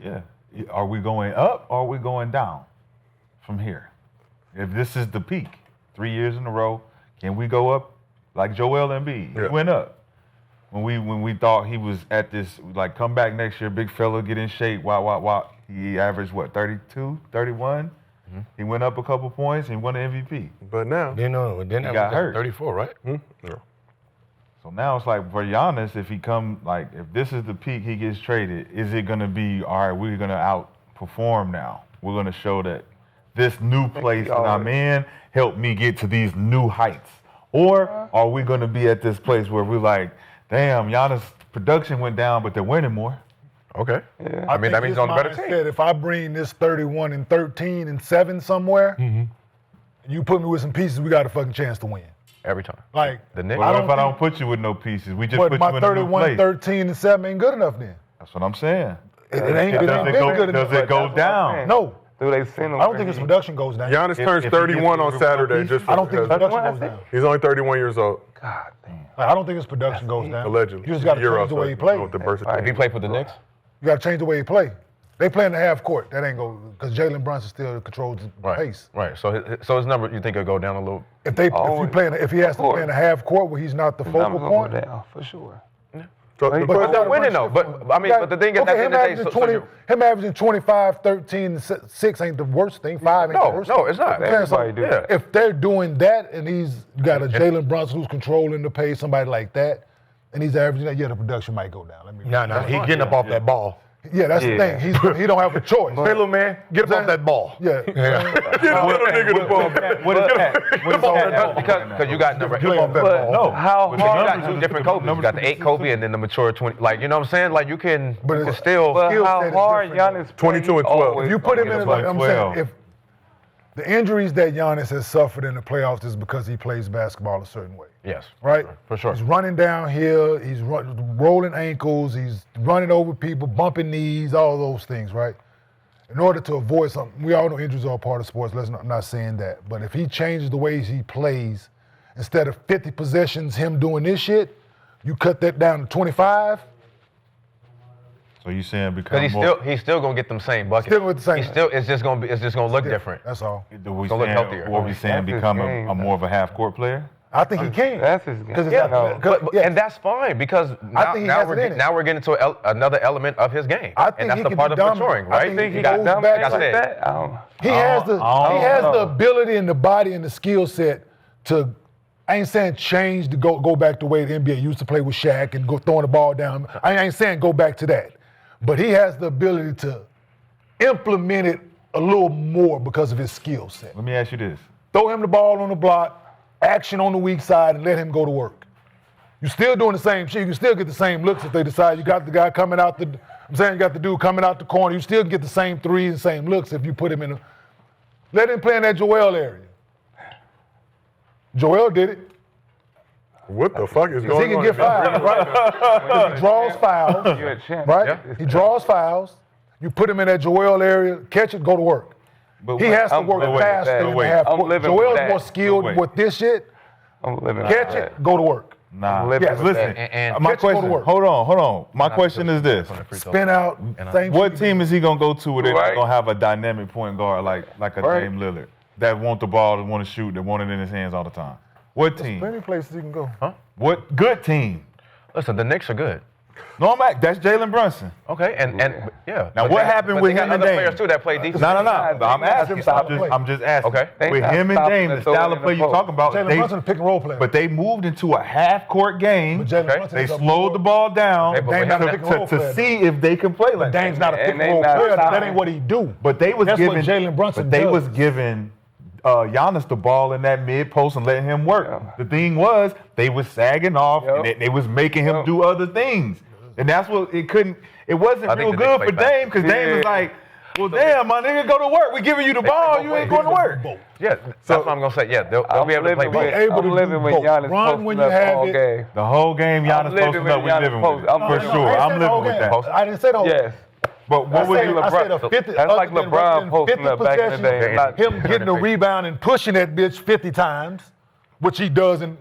Yeah. Are we going up or are we going down from here? If this is the peak, 3 years in a row, can we go up like Joel Embiid? Yeah. He went up. When we thought he was at this, like, come back next year, big fella, get in shape, wow. He averaged, 32, 31? Mm-hmm. He went up a couple points and won the MVP. But now, then He got hurt. 34, right? yeah. So now it's like for Giannis, if this is the peak, he gets traded, is it going to be, all right, we're going to outperform now. We're going to show that this new place that I'm in helped me get to these new heights. Or are we going to be at this place where we're like, damn, Giannis' production went down, but they're winning more. Okay. Yeah. I mean, that means he's on the better Mindset, team. if I bring this 31 and 13 and 7 somewhere, and you put me with some pieces, we got a fucking chance to win. Every time. Like, The Knicks. Well, I what don't if I don't think- put you with no pieces? We just but put my you in a new 31, place. 13 and 7 ain't good enough then. That's what I'm saying. It ain't been good enough. Does it go down? No, Do they send him? I don't think his production goes down. Giannis turns if he 31 gets on more Saturday. pieces, Just I don't think his because production goes down. he's only 31 years old, God damn. Like, I don't think his production goes down. allegedly. You just got to Euro, change the way so he plays. with the versatility. If he played for the Knicks, You got to change the way he play. They play in the half court. That ain't go because Jalen Brunson still controls the pace. Right. So his number, you think it'll go down a little? If he has to play in a half court where he's not the focal Numbers gonna point. go down for sure. So, But But they're winning though. But I mean, but the thing is, at the him end of the day, averaging him averaging 25, 13, 6 ain't the worst thing. 5 ain't the worst. no, it's not. I'm saying, so Everybody do that. if they're doing that and he's got a Jalen Brunson who's controlling the pace, somebody like that, and he's averaging that, yeah, the production might go down. No, he's getting up off that ball. Yeah, that's the thing. He don't have a choice. Hey, little man, get up off that ball. Yeah. Get a little nigga the ball back. What is that? What is that? Because you got number. Get him off that But ball. No. how But the hard? You numbers got two is- different Kobe's. You got the 8 Kobe and then the mature 20. Like, you know what I'm saying? Like, you can still. But skill how set is hard different. Giannis 22 and 12. always If you put him in, gonna like get I'm 12. saying, if the injuries that Giannis has suffered in the playoffs is because he plays basketball a certain way, Yes. right? For sure. He's running downhill, he's rolling ankles, he's running over people, bumping knees, all those things, right? In order to avoid something, we all know injuries are a part of sports. I'm not saying that, but if he changes the ways he plays, instead of 50 possessions, him doing this shit, you cut that down to 25. So you saying because Because he's still gonna get them same buckets. Still with the same- It's just gonna look different. That's all. we Gonna look saying, healthier. what we saying, That's his become game, a more of a half-court player? I think he can. That's his game. Because Yeah, not- and that's fine because think he has it in it. now we're getting to another element of his game, I think and that's he the can part be of dominant. maturing, I right? think he You got goes them, back like I like said. that. I don't- He has the know. ability and the body and the skill set to, I ain't saying change to go back the way the NBA used to play with Shaq and go throwing the ball down. I ain't saying go back to that. But he has the ability to implement it a little more because of his skill set. Let me ask you this. Throw him the ball on the block, action on the weak side, and let him go to work. You're still doing the same shit. You can still get the same looks if they decide you got the guy coming out the, I'm saying you got the dude coming out the corner. You still get the same threes and same looks if you put him in a, let him play in that Joel area. Joel did it. What the fuck is He going can on? get fouled, right? He draws fouls, You're a champ. right? Yeah. He draws fouls. You put him in that Joel area, catch it, go to work. But He has to I'm work living with faster that. than Wait, half I'm court. living with Joel's that. more skilled Wait. with this shit. I'm living Catch with it, go to work. nah. living Yes. with Listen, that. And my catch it, go to question. work. Hold on. My question is this: Spin out, same what shit. team is he gonna go to where they're not Right. gonna have a dynamic point guard like a Right. Dame Lillard that want the ball, that want to shoot, that want it in his hands all the time? What team? Plenty of places you can go. What good team? Listen, the Knicks are good. No, I'm back. That's Jalen Brunson. Okay, and yeah. Now, But what they- happened but with they got him and other Dame? players too that play defense. No. I'm They asking. stop the play. I'm just asking. Okay. They With not him and stopping Dame, to the throw it style in of the play you're post. talking about, Jalen Brunson, a pick and roll player. but they moved into a half-court game. But Jalen Okay. Brunson They is a slowed the ball down Hey, but Dame not a to, pick and roll to player. see if they can play like Dame's that. not a pick And and they roll not player. That stopping. ain't what he do. But they was That's what giving Jalen Brunson But they does. was giving Giannis the ball in that mid post and letting him work. Yeah. The thing was they was sagging off Yep. and they was making him Yep. do other things, and that's what it couldn't. It wasn't I think real the good Knicks for play Dame because Dame was Yeah. like, "Well, damn, my nigga, go to work. We giving you the ball. both You ain't ways. going to work." Yeah, that's what I'm gonna say. Yeah, they'll I'm be able to play living both. with, able to I'm do living with both. Giannis Run posting when you up have all it. game. The whole game, Giannis living posting with up. We Giannis living post. with it. I'm For living sure. with it. I'm living with that. I didn't say the whole Yes. But what I would said, you? I said a 50, That's like other than LeBron running posting 50 up back in the day. possessions, Like, him getting a rebound and pushing that bitch 50 times, which he does, and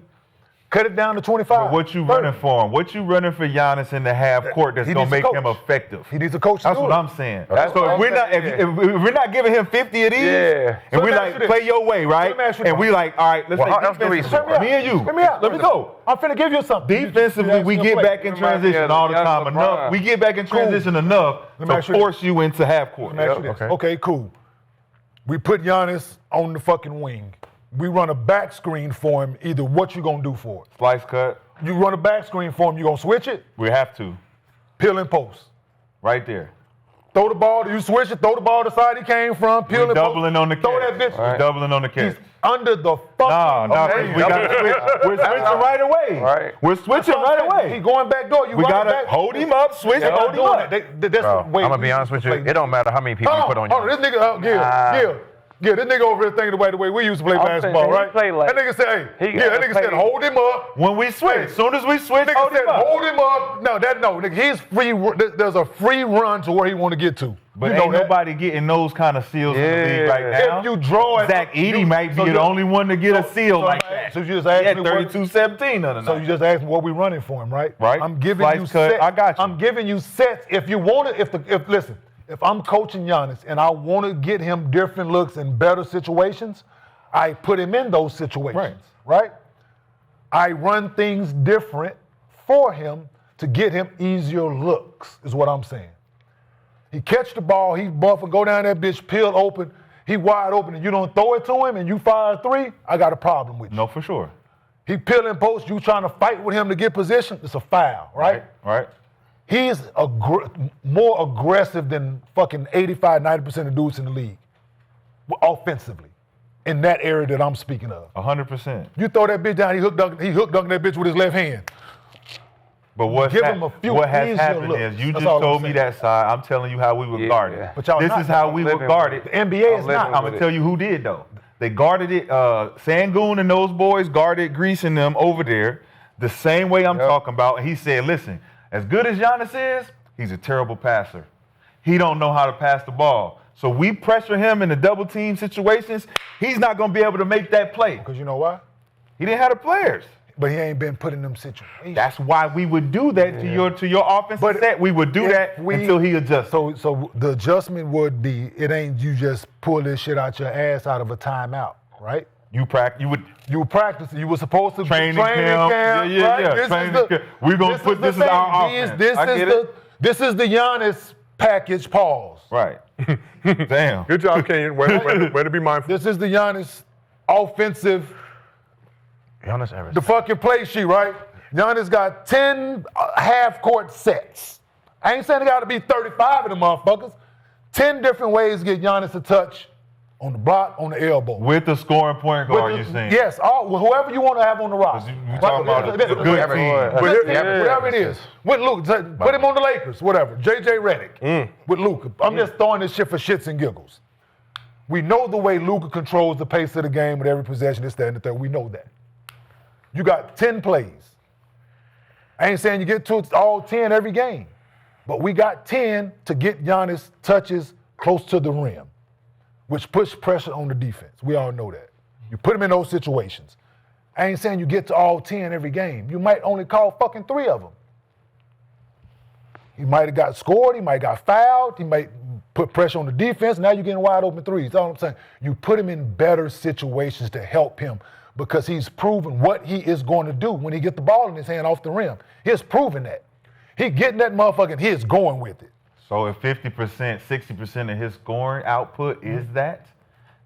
cut it down to 25. But what you running for him? What you running for Giannis in the half court that's He gonna needs a make coach. him effective? He needs a coach to That's do what it. I'm saying. That's So what if I'm we're not saying. if we're not giving him 50 of these, Yeah. and So we let me ask like you this. play your way, right? let me ask you And we this. like, all right, let's Well, say how else do we defensively, score? me and you. Hear me out. Let me go. I'm finna give you something. Defensively, we get back in Remind me transition of all the young time. LeBron. Enough. We get back in transition enough Let me to ask you this. force you into half court. Let me ask you this. Okay. Okay, cool. We put Giannis on the fucking wing. We run a back screen for him. Either what you gonna do for it? Slice cut. You run a back screen for him. You gonna switch it? We have to. Peel and post. Right there. Throw the ball. You switch it. Throw the ball to the side he came from. Peel We're and post. doubling on the catch. Throw that bitch. We're doubling on the catch. He's under the fucking. No, okay. we gotta switch. We're switching right away. Right. We're switching right He away. going back door. You We run it gotta back. hold him up, switch, They're and hold not him doing up. it. That's Bro, the way I'm gonna we be honest with you. play. It don't matter how many people you put on Hold on, you. this nigga, This nigga over here thinking the way we used to play I'm basketball, saying he right? play like- that nigga said, he hey, that gotta nigga said, play- hold him up. When we switch, as soon as we switch, Nigga hold said, him up. hold him up. No, nigga, he's free. There's a free run to where he want to get to. But you ain't know that. nobody getting those kind of seals in the league right now. If you draw it, Zach Edey you- might be so the you- only one to get a seal so like you- that. so you just He asked had me what- 32-17 the other night. So you just asked me what we running for him, right? Right. I'm giving Slice you cut. sets. I got you. I'm giving you sets. If you want to, listen, if I'm coaching Giannis and I want to get him different looks in better situations, I put him in those situations, right? I run things different for him to get him easier looks, is what I'm saying. He catch the ball, he buff and go down that bitch, peel open, he wide open, and you don't throw it to him and you fire a three, I got a problem with you. No, for sure. He peel and post, you trying to fight with him to get position, it's a foul, right? Right. He's more aggressive than fucking 85, 90% of dudes in the league, offensively, in that area that I'm speaking of. 100%. You throw that bitch down, he hook dunking that bitch with his left hand. But what Give him a few has easier happened looks. is you That's just all I'm told me saying. that side. I'm telling you how we would guard Yeah. it. But y'all This not. is how I'm we would living guard with it. The NBA is I'm not. living I'm with gonna it. tell you who did though. They guarded it. Sangoon and those boys guarded Grease and them over there the same way I'm talking about. And he said, "Listen, as good as Giannis is, he's a terrible passer. He don't know how to pass the ball. So we pressure him in the double team situations. He's not gonna be able to make that play. Because you know why? He didn't have the players. But he ain't been put in them situations. That's why we would do that to your offensive But set. We would do if that we- until he adjusts. So the adjustment would be, it ain't you just pull this shit out your ass out of a timeout, right? You would You were practicing. You were supposed to Training training camp. camp. Yeah. Right? This Training is the, camp. We're gonna put this is our offense. This is the Giannis package. Pause. right. Damn. Good job, Kenyon. Way to be mindful. This is the Giannis offensive, Giannis average. the fucking play sheet, right? Giannis got 10 half-court sets. I ain't saying it got to be 35 of them motherfuckers. 10 different ways to get Giannis a touch on the block, on the elbow. With the scoring point guard, With you're the- saying. Yes, whoever you want to have on the roster. You talking about a good Whatever. team. Whatever it is. With Luke, put him on the Lakers, whatever. JJ Redick with Luka. I'm just throwing this shit for shits and giggles. We know the way Luka controls the pace of the game with every possession, this, that, and the third. We know that. You got 10 plays. I ain't saying you get to all 10 every game, but we got 10 to get Giannis touches close to the rim, which puts pressure on the defense. We all know that. You put him in those situations. I ain't saying you get to all 10 every game. You might only call fucking 3 of them. He might have got scored. He might have got fouled. He might put pressure on the defense. Now you're getting wide open threes. That's all I'm saying. You put him in better situations to help him because he's proven what he is going to do when he get the ball in his hand off the rim. He has proven that. He getting that motherfucker and he is going with it. So if 50%, 60% of his scoring output is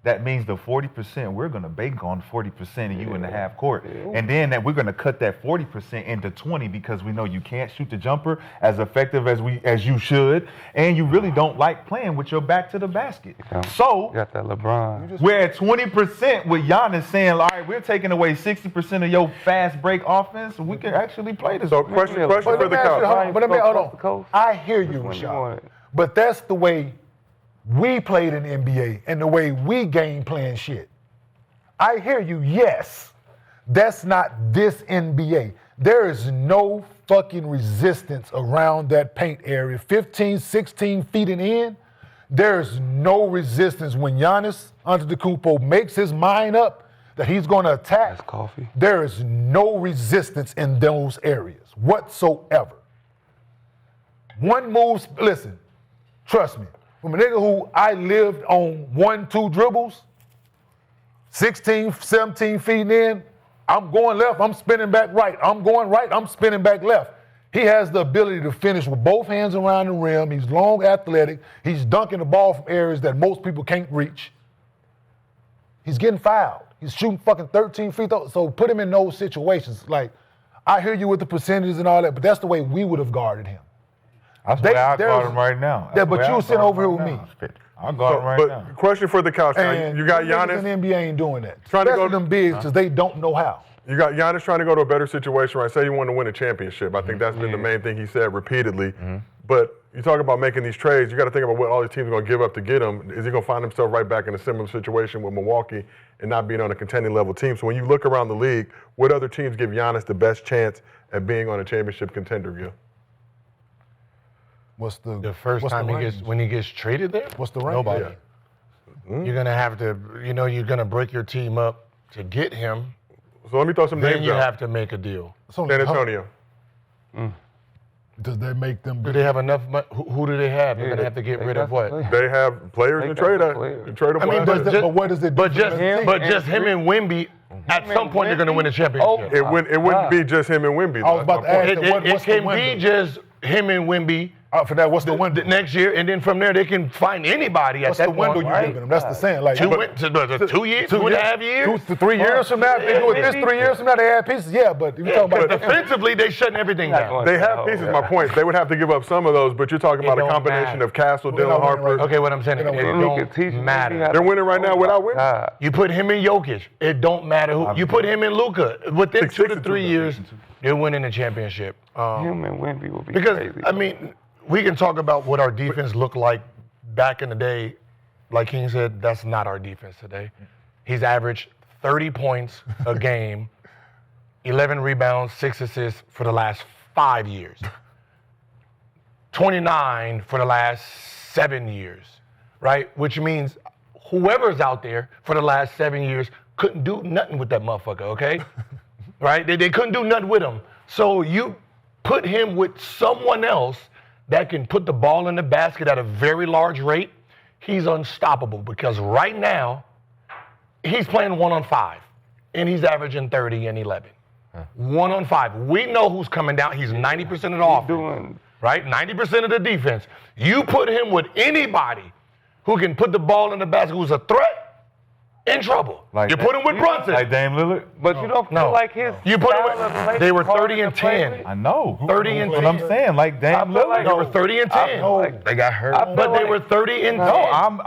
that means the 40%, we're going to bank on 40% of you in the half court. And then that we're going to cut that 40% into 20 because we know you can't shoot the jumper as effective as you should, and you really don't like playing with your back to the basket. So You got that LeBron. we're at 20% with Giannis saying, all right, we're taking away 60% of your fast break offense, and we can actually play this. So question for the But couch. let me hold Coast to on. coast. I hear you, Which one you Rashad. wanted? But that's the way we played in the NBA and the way we game plan shit. I hear you, yes. That's not this NBA. There is no fucking resistance around that paint area. 15, 16 feet and in, there's no resistance. When Giannis Antetokounmpo makes his mind up that he's going to attack, That's coffee. there is no resistance in those areas whatsoever. One move, listen, trust me, from a nigga who I lived on 1-2 dribbles, 16, 17 feet in, I'm going left, I'm spinning back right. I'm going right, I'm spinning back left. He has the ability to finish with both hands around the rim. He's long, athletic. He's dunking the ball from areas that most people can't reach. He's getting fouled. He's shooting fucking 13 feet. So put him in those situations. Like, I hear you with the percentages and all that, but that's the way we would have guarded him. That's the way I guard him right now. Yeah, but you sitting over here with me. I'll guard him right now. But question for the couch. Now, And you got them niggas Giannis. in the NBA ain't doing that. Trying to Especially go- them bigs because they don't know how. You got Giannis trying to go to a better situation, right? Say you want to win a championship. I think that's been the main thing he said repeatedly. But you talk about making these trades, you got to think about what all these teams are going to give up to get him. Is he going to find himself right back in a similar situation with Milwaukee and not being on a contending level team? So when you look around the league, what other teams give Giannis the best chance at being on a championship contender, Gil? What's The first what's time the he gets range? when he gets traded there, What's the range? nobody. Yeah. You're gonna have to, you're gonna break your team up to get him. So let me throw some Then names you out. have to make a deal. It's only San 100. Antonio. Does that make them? Do they have enough money? Who do they have? They're gonna have to get rid of what? They have players They and got trade the at. players. Trade I mean, players. but what does it do? But for just the team? him and Wemby. At some point, they're gonna win a championship. It wouldn't be just him and Wemby. I was about to ask. It can be window? just him and Wemby For that, what's the window? next year, and then from there they can find anybody at What's that the window point. you Right? giving them? That's the saying. Like 2 years, 2.5 years. 2 to 3 years from now, if they go with this 3 years from now, they add pieces. Yeah, but if you're talking Because about defensively, they shutting everything down. They have pieces. My point. They would have to give up some of those, but you're talking It about a don't combination matter. of Castle, Well, Dylan no, Harper. right. Okay, what I'm saying, it You know, He could don't teach him matter. maybe how They're to- winning right now without winning. God. You put him in Jokic, it don't matter who. You put him in Luka. Within 6'6" 2 to and 3 2. years, they're winning a championship. Him and Wemby will be Because crazy. I mean, we can talk about what our defense looked like back in the day. Like King said, that's not our defense today. He's averaged 30 points a game, 11 rebounds, 6 assists for the last 5 years, 29 for the last 7 years, right? Which means whoever's out there for the last 7 years couldn't do nothing with that motherfucker, okay? Right? They couldn't do nothing with him. So you put him with someone else that can put the ball in the basket at a very large rate, he's unstoppable because right now, he's playing 1-on-5, and he's averaging 30 and 11. 1-on-5. We know who's coming down. He's 90% of the offense, right? 90% of the defense. You put him with anybody who can put the ball in the basket, who's a threat, in trouble. Like you put him with Brunson. Like Dame Lillard? But you don't feel like his You put him style of play with, they were is harder 30 and to play 10. with? I know. 30 and That's what I'm 10. saying. Like Dame I feel Lillard. like They were 30 and 10. like- They got hurt. I feel But they like- were 30 and 10. No, I'm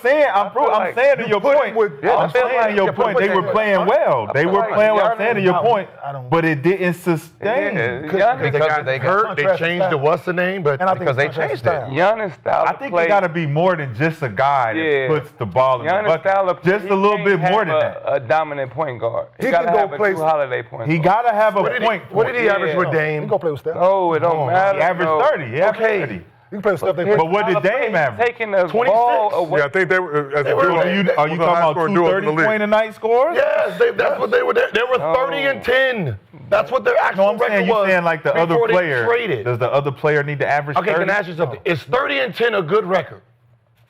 saying I'm saying to your point. I'm saying to your point. They were playing well. They were playing well. I'm saying to your point. But it didn't sustain. Giannis, They got hurt. They changed the what's the name, but And I think because they it's contrast changed it. style. Giannis style I of think play. you got to be more than just a guy Yeah. that puts the ball in the Giannis style bucket. of play, Just he a little bit can't more than have that. a dominant point guard. He He got to can go have a play- Drew Holiday point He guard. got to have a point. What did he average with He Dame? go play with Steph. No, it don't matter. He averaged no. 30. He averaged Okay. 30. You can play with Steph. They But what did Dame average? Taking the 26. ball away. Yeah, I think they were. As a were- duo, Are you was a talking about high-scoring two duo in the 30 point a night scores? Yes, that's what they were. They were 30 and 10. That's what their actual No, I'm record saying you're was. saying like the other before they player. traded. Does the other player need to average Okay, 30? can I ask you something? Is 30 and 10 a good record?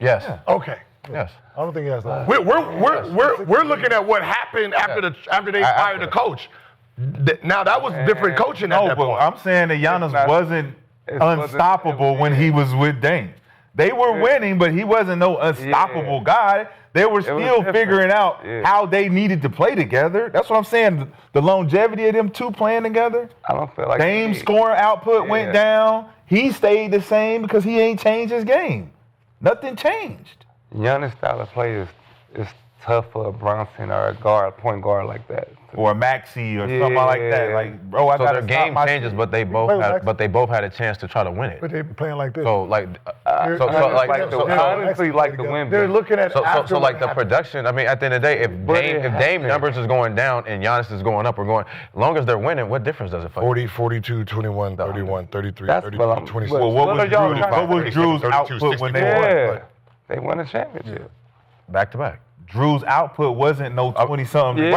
Yes. Okay. Yes. I don't think he has that. We're looking at what happened after they fired the coach. Now that was different coaching at No, that but point. I'm saying that Giannis not- wasn't it wasn't- unstoppable when he was with Dame. They were winning, but he wasn't no unstoppable guy. They were still different. figuring out Yeah. how they needed to play together. That's what I'm saying. The longevity of them two playing together. I don't feel like Dame's scoring output went down. He stayed the same because he ain't changed his game. Nothing changed. Giannis' style of play is tough for a Bronson or a point guard like that. Or a Maxey or something like that. Yeah. Like, bro, I So gotta their stop game my changes, shit. but they both play with had, Max. but they both had a chance to try to win it. But they playing like this. So like, They're- so like, Like so, honestly, like the win. They're looking at so like the production. I mean, at the end of the day, if But Dame, it if Dame happened. numbers is going down and Giannis is going up or going, as long as they're winning, what difference does it make? 40, 42, 21, 31, 33, That's 32, what I'm- 26. Well, what What was are y'all Drew's, trying what to was Drew's 32, output when they 64. won? Yeah, they won a championship. Back to back. Drew's output wasn't no 20-something. Yeah.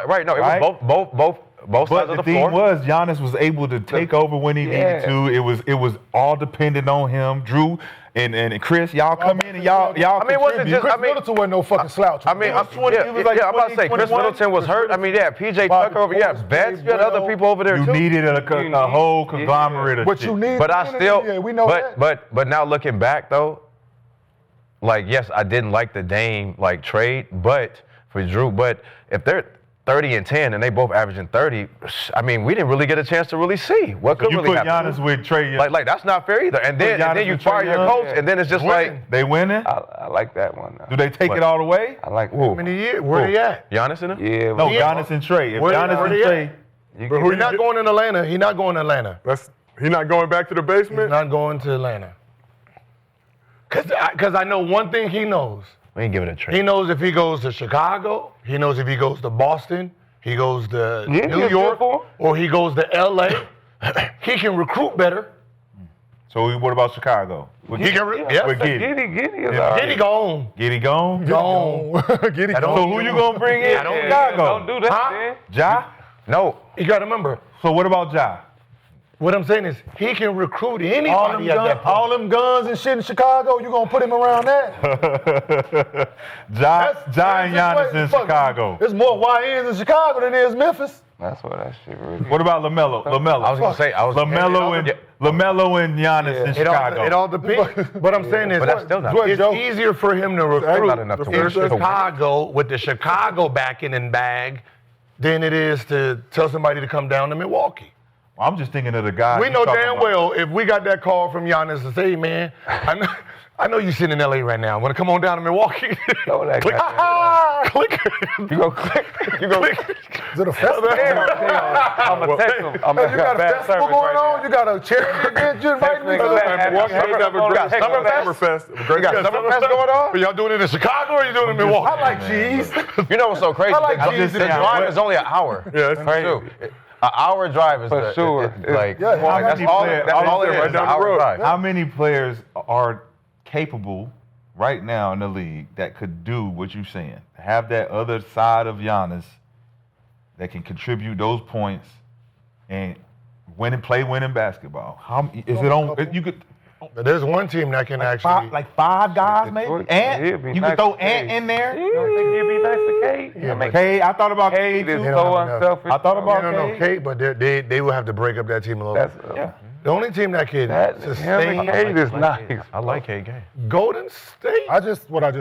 Right. No, it Right? was both But sides the of the thing floor. was, Giannis was able to take over when he needed Yeah. to. It was all dependent on him. Drew and Chris, y'all come in and y'all. I mean, it wasn't contribute. just- Chris I mean- Middleton wasn't no fucking slouch. I mean, It was 20 yeah, it was like I'm about to say 20, Chris 21. Middleton was hurt. I mean, yeah, PJ Bobby Tucker over, yeah, Portis, Betts, you had Dave other Brown. people over there You too. needed a whole conglomerate of What shit. you need. But I still, Yeah, we know that. but now looking back though, like yes, I didn't like the Dame like trade, but for Drew, but if they're 30 and 10 and they both averaging 30, I mean, we didn't really get a chance to really see what could You really put happen. Giannis with Trey. Like that's not fair either. And then Giannis you with fire Trae your Young. coach, and then it's just like They winning? I like that one. Do they take it all the way? I like Who? How many years? Where they at? Giannis in it. Yeah, No, Yeah. Giannis and Trey. If Where Giannis and they Trey, at? you But can- who He's not going in Atlanta. He's not going to Atlanta. He not going back to the He's basement. not going to Atlanta. Because I know one thing he knows. We ain't give it a trade. He knows if he goes to Chicago, he knows if he goes to Boston, he goes to Yeah, New he's York, good for him. or he goes to LA, he can recruit better. so what about Chicago? With He can, yeah. with Giddy. Giddy is Yeah. all right. Giddy gone. Giddy gone? Gone. Get it don't- So who you gonna bring in I don't- from Chicago? Don't do that, Huh? man. Ja? No, You got to remember, So what about Ja? what I'm saying is he can recruit all them, anybody at that point. all them guns and shit in Chicago, you gonna put him around that? Ja and Giannis in Fuck, Chicago. There's more YNs in Chicago than there is Memphis. That's what that shit really. What about LaMelo? I was gonna say LaMelo and Giannis in It all, Chicago. it all depends. What I'm saying is, But that's still not- it's easier for him to recruit not enough to in win. Chicago with the Chicago backing and bag than it is to tell somebody to come down to Milwaukee. I'm just thinking of the guy. We you know talking damn about. well if we got that call from Giannis to say, hey, man, I know you sitting in LA right now. Want to come on down to Milwaukee? Throw that Click. goddamn- Click. You go click. You go click. Is it a festival? I'm gonna text him. I'm Hey, you got a bad festival service going right on? now. You got a charity event you inviting me Text me to? back. Milwaukee does have a great Summerfest? Summerfest. Great got Summerfest going on? Are y'all doing it in Chicago or are you doing it in Milwaukee? I like cheese. You know what's so crazy? I like the, cheese the in drive there. is only an hour. Yeah, it's Crazy. An hour drive is For the, sure. like Yeah, how that's many all. players- That's all it is. right An down the hour road. drive. How many players are capable right now in the league that could do what you're saying? Have that other side of Giannis that can contribute those points and play winning basketball. How is it on? You could There's one team that can actually. five guys maybe. Detroit, Ant, it'd be you nice could throw to Ant see. in there. You don't think it'd be nice for Cade? Yeah, but- Cade, I thought about Cade Cade is too. don't so have enough. unselfish. I thought about No, Cade. Kate, but they will have to break up that team a little That's bit. The only team that can him sustain and Cade is nice. I like KG. Golden State.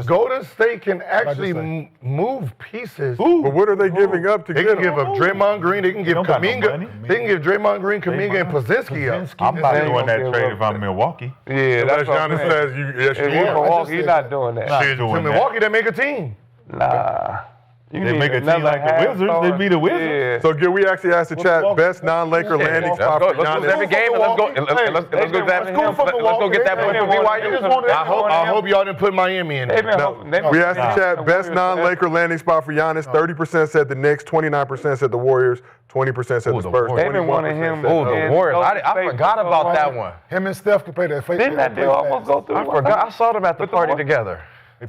Golden State can actually move pieces. But what are they giving up to They get can give him? up Draymond Green. They can give don't got no Kaminga. money. They can give Draymond Green, Kaminga, and Pozinski up. I'm not They doing ain't that gonna trade give if up I'm Milwaukee. Yeah, Unless that's what I'm Giannis saying. says yes, If you you're are. Milwaukee, you're not doing that. Not To doing that. Milwaukee, they make a team. Nah. You They need make a team another like the Wizards. They half-star. be the Wizards. Yeah. So, Gil, we actually asked the chat best non-Laker landing spot for Let's go every Giannis. game and let's go get that win for BYU. I hope y'all didn't put Miami in there. We asked the chat best non-Laker landing spot for Giannis. 30% said the Knicks, 29% said the Warriors, 20% said the Spurs. They've been wanting 21% him. said Oh, the the And Warriors. Golden I State forgot for so about long. that one. Him and Steph could play that face. Didn't that deal almost go through? I forgot. I saw them at the party together.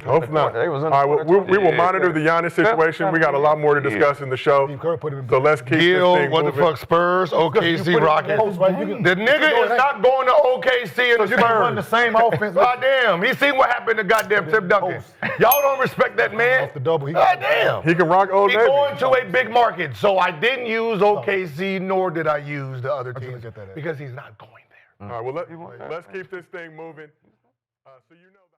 Hope not. They was in All the right, we will Yeah, monitor the Giannis situation. We got a lot more to discuss in the show. Steve Kerr put him in So let's keep Gil, this thing what the moving. fuck, Spurs, OKC, Rockets. The nigga is not going to OKC and the You can run the Spurs. same offense. Goddamn, he seen what happened to goddamn Tim Duncan. Y'all don't respect that man. Off the double, he- Goddamn. He can rock Old He Navy. going to a big market, so I didn't use OKC, nor did I use the other teams get that at. because he's not going there. All right, well, let's keep this thing moving. So you know the